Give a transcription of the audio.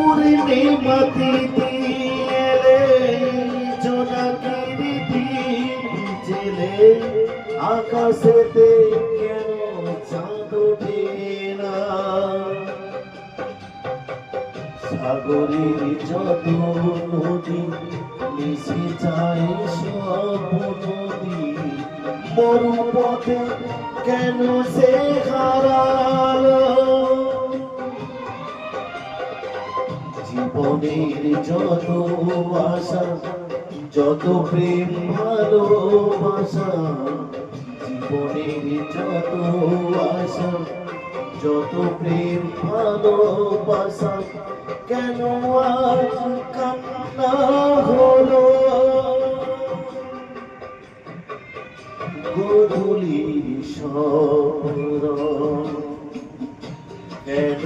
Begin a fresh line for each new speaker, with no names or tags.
পূর্ণিমা তিথি এলে জোনাকির দিন জেলে আকাশেতে কেন চাঁদ ওঠে না? সাগরের যত নদী মিশে যায় সব নদী, মরুপথে কেন সে হারালো? জীবনের যত আশা, যত প্রেম ভালোবাসা, জীবনের যত আশা, যত প্রেম ভালোবাসা, কেন আজ কান্না হলো? গোধূলির স্মরণ কেন